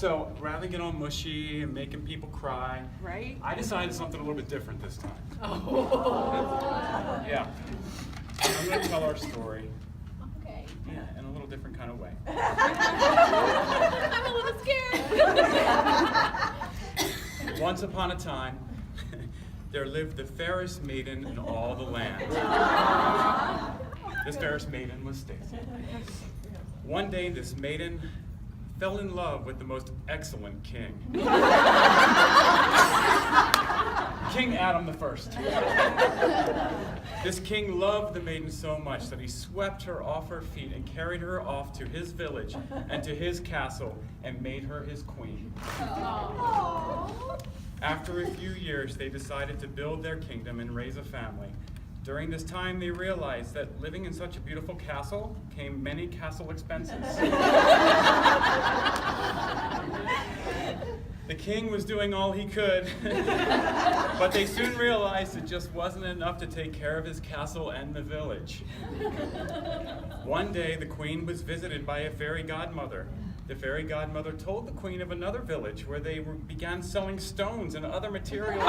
So rather than get all mushy and making people cry, Right? I decided something a little bit different this time. Oh. Yeah. I'm going to tell our story. Okay. Yeah, in a little different kind of way. I'm a little scared. Once upon a time, there lived the fairest maiden in all the land. This fairest maiden was Stacy. One day, this maiden fell in love with the most excellent king. King Adam I. This king loved the maiden so much that he swept her off her feet and carried her off to his village and to his castle and made her his queen. Aww. After a few years, they decided to build their kingdom and raise a family. During this time, they realized that living in such a beautiful castle came many castle expenses. The king was doing all he could, but they soon realized it just wasn't enough to take care of his castle and the village. One day, the queen was visited by a fairy godmother. The fairy godmother told the queen of another village where they began selling stones and other materials.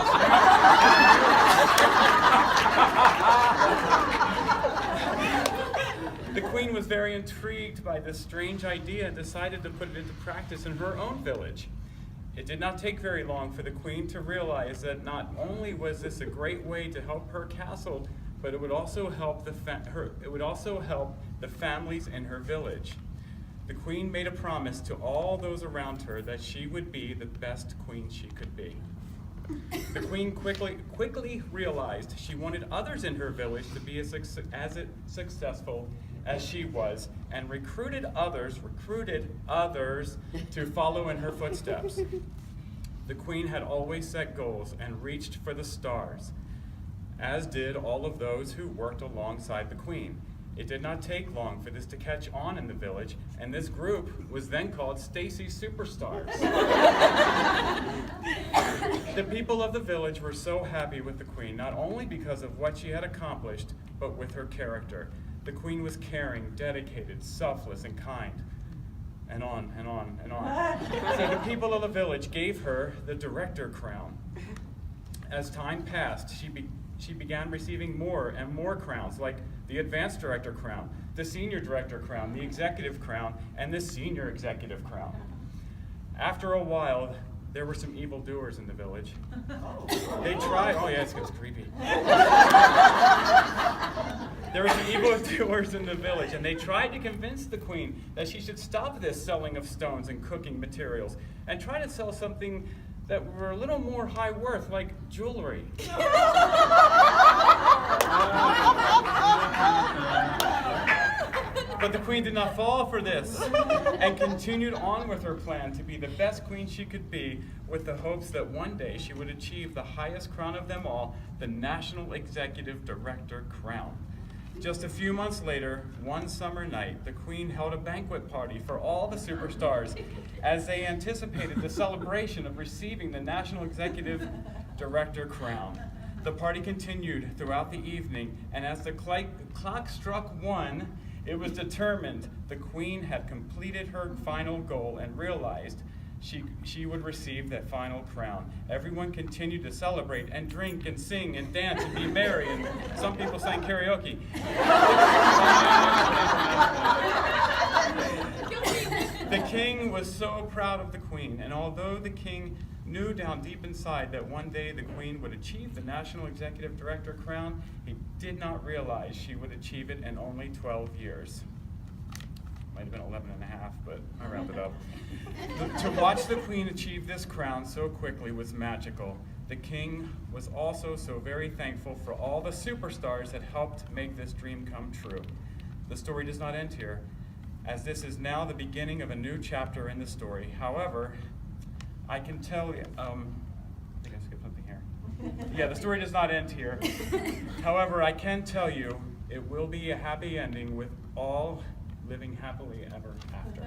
The queen was very intrigued by this strange idea and decided to put it into practice in her own village. It did not take very long for the queen to realize that not only was this a great way to help her castle, but it would also help the families in her village. The queen made a promise to all those around her that she would be the best queen she could be. The queen quickly realized she wanted others in her village to be as successful as she was, and recruited others to follow in her footsteps. The queen had always set goals and reached for the stars, as did all of those who worked alongside the queen. It did not take long for this to catch on in the village, and this group was then called Stacy's Superstars. The people of the village were so happy with the queen, not only because of what she had accomplished, but with her character. The queen was caring, dedicated, selfless, and kind. And on and on and on. So the people of the village gave her the director crown. As time passed, she began receiving more and more crowns, like the advanced director crown, the senior director crown, the executive crown, and the senior executive crown. After a while, there were some evildoers in the village. They tried, oh yeah, it's creepy. There were some evildoers in the village, and they tried to convince the queen that she should stop this selling of stones and cooking materials and try to sell something that were a little more high worth, like jewelry. But the queen did not fall for this and continued on with her plan to be the best queen she could be, with the hopes that one day she would achieve the highest crown of them all, the National Executive Director crown. Just a few months later, one summer night, the queen held a banquet party for all the superstars as they anticipated the celebration of receiving the National Executive Director crown. The party continued throughout the evening, and as the clock struck 1, it was determined the queen had completed her final goal and realized she would receive that final crown. Everyone continued to celebrate and drink and sing and dance and be merry, and some people sang karaoke. The king was so proud of the queen, and although the king knew down deep inside that one day the queen would achieve the National Executive Director crown, he did not realize she would achieve it in only 12 years. Might have been 11 and a half, but I rounded up. To watch the queen achieve this crown so quickly was magical. The king was also so very thankful for all the superstars that helped make this dream come true. The story does not end here, as this is now the beginning of a new chapter in the story. However, I can tell you, I think I skipped something here. Yeah, the story does not end here. However, I can tell you it will be a happy ending with all living happily ever after.